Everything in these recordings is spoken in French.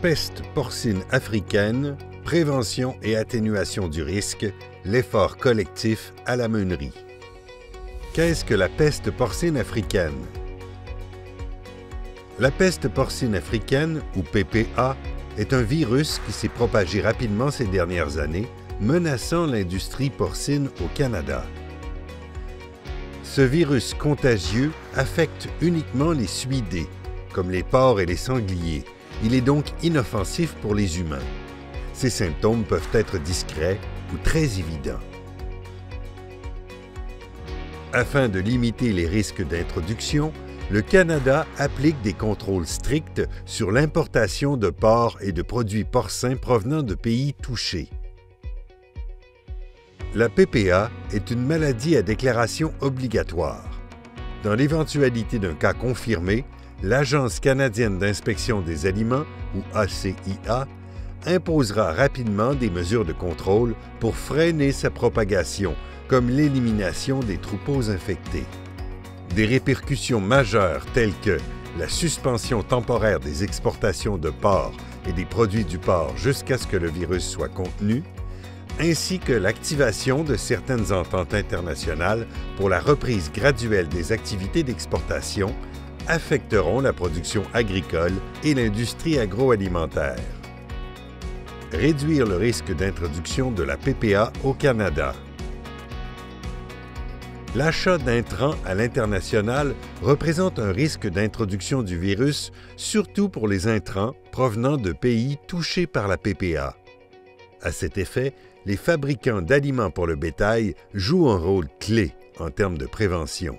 Peste porcine africaine, prévention et atténuation du risque, l'effort collectif à la meunerie. Qu'est-ce que la peste porcine africaine? La peste porcine africaine, ou PPA, est un virus qui s'est propagé rapidement ces dernières années, menaçant l'industrie porcine au Canada. Ce virus contagieux affecte uniquement les suidés, comme les porcs et les sangliers. Il est donc inoffensif pour les humains. Ces symptômes peuvent être discrets ou très évidents. Afin de limiter les risques d'introduction, le Canada applique des contrôles stricts sur l'importation de porcs et de produits porcins provenant de pays touchés. La PPA est une maladie à déclaration obligatoire. Dans l'éventualité d'un cas confirmé, l'Agence canadienne d'inspection des aliments, ou ACIA, imposera rapidement des mesures de contrôle pour freiner sa propagation, comme l'élimination des troupeaux infectés. Des répercussions majeures telles que la suspension temporaire des exportations de porc et des produits du porc jusqu'à ce que le virus soit contenu, ainsi que l'activation de certaines ententes internationales pour la reprise graduelle des activités d'exportation, affecteront la production agricole et l'industrie agroalimentaire. Réduire le risque d'introduction de la PPA au Canada. L'achat d'intrants à l'international représente un risque d'introduction du virus, surtout pour les intrants provenant de pays touchés par la PPA. À cet effet, les fabricants d'aliments pour le bétail jouent un rôle clé en termes de prévention.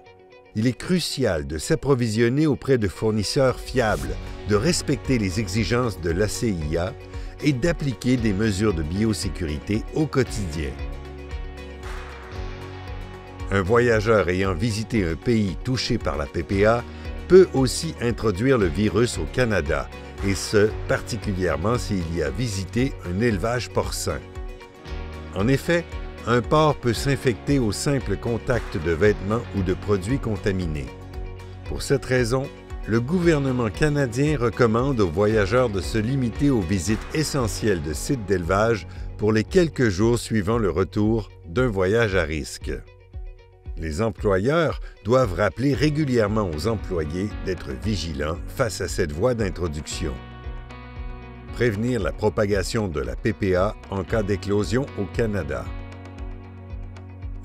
Il est crucial de s'approvisionner auprès de fournisseurs fiables, de respecter les exigences de l'ACIA et d'appliquer des mesures de biosécurité au quotidien. Un voyageur ayant visité un pays touché par la PPA peut aussi introduire le virus au Canada, et ce, particulièrement s'il y a visité un élevage porcin. En effet, un porc peut s'infecter au simple contact de vêtements ou de produits contaminés. Pour cette raison, le gouvernement canadien recommande aux voyageurs de se limiter aux visites essentielles de sites d'élevage pour les quelques jours suivant le retour d'un voyage à risque. Les employeurs doivent rappeler régulièrement aux employés d'être vigilants face à cette voie d'introduction. Prévenir la propagation de la PPA en cas d'éclosion au Canada.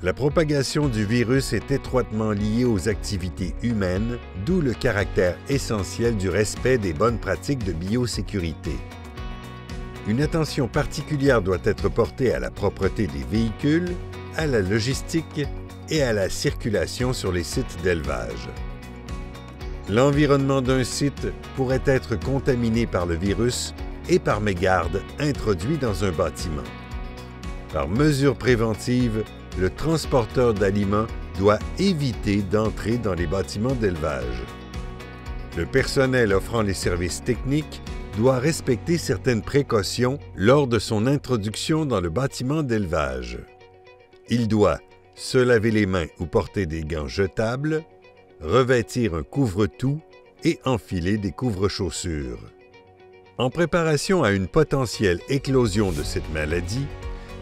La propagation du virus est étroitement liée aux activités humaines, d'où le caractère essentiel du respect des bonnes pratiques de biosécurité. Une attention particulière doit être portée à la propreté des véhicules, à la logistique et à la circulation sur les sites d'élevage. L'environnement d'un site pourrait être contaminé par le virus et par mégarde introduit dans un bâtiment. Par mesure préventive, le transporteur d'aliments doit éviter d'entrer dans les bâtiments d'élevage. Le personnel offrant les services techniques doit respecter certaines précautions lors de son introduction dans le bâtiment d'élevage. Il doit se laver les mains ou porter des gants jetables, revêtir un couvre-tout et enfiler des couvre-chaussures. En préparation à une potentielle éclosion de cette maladie,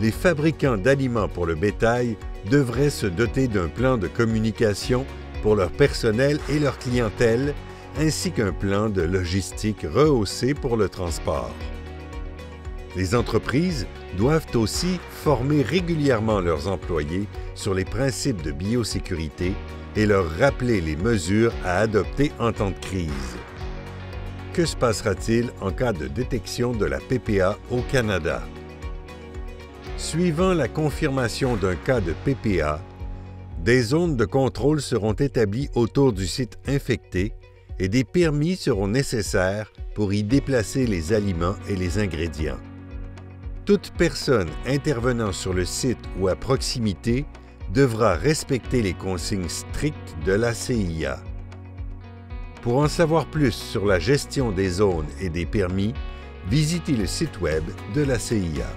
les fabricants d'aliments pour le bétail devraient se doter d'un plan de communication pour leur personnel et leur clientèle, ainsi qu'un plan de logistique rehaussé pour le transport. Les entreprises doivent aussi former régulièrement leurs employés sur les principes de biosécurité et leur rappeler les mesures à adopter en temps de crise. Que se passera-t-il en cas de détection de la PPA au Canada? Suivant la confirmation d'un cas de PPA, des zones de contrôle seront établies autour du site infecté et des permis seront nécessaires pour y déplacer les aliments et les ingrédients. Toute personne intervenant sur le site ou à proximité devra respecter les consignes strictes de l'ACIA. Pour en savoir plus sur la gestion des zones et des permis, visitez le site web de l'ACIA.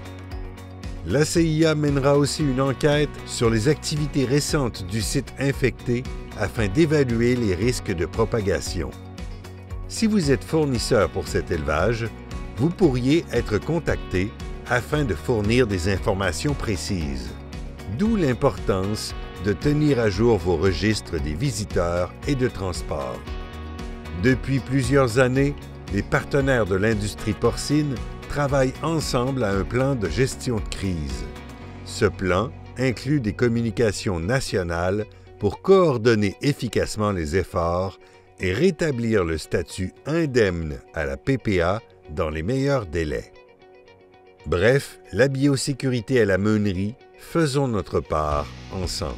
L'ACIA mènera aussi une enquête sur les activités récentes du site infecté afin d'évaluer les risques de propagation. Si vous êtes fournisseur pour cet élevage, vous pourriez être contacté afin de fournir des informations précises. D'où l'importance de tenir à jour vos registres des visiteurs et de transport. Depuis plusieurs années, les partenaires de l'industrie porcine travaillent ensemble à un plan de gestion de crise. Ce plan inclut des communications nationales pour coordonner efficacement les efforts et rétablir le statut indemne à la PPA dans les meilleurs délais. Bref, la biosécurité à la meunerie, faisons notre part ensemble.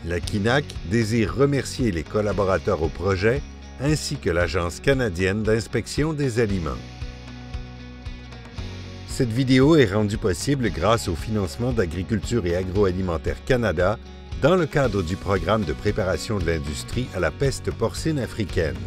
La KINAC désire remercier les collaborateurs au projet ainsi que l'Agence canadienne d'inspection des aliments. Cette vidéo est rendue possible grâce au financement d'Agriculture et Agroalimentaire Canada dans le cadre du programme de préparation de l'industrie à la peste porcine africaine.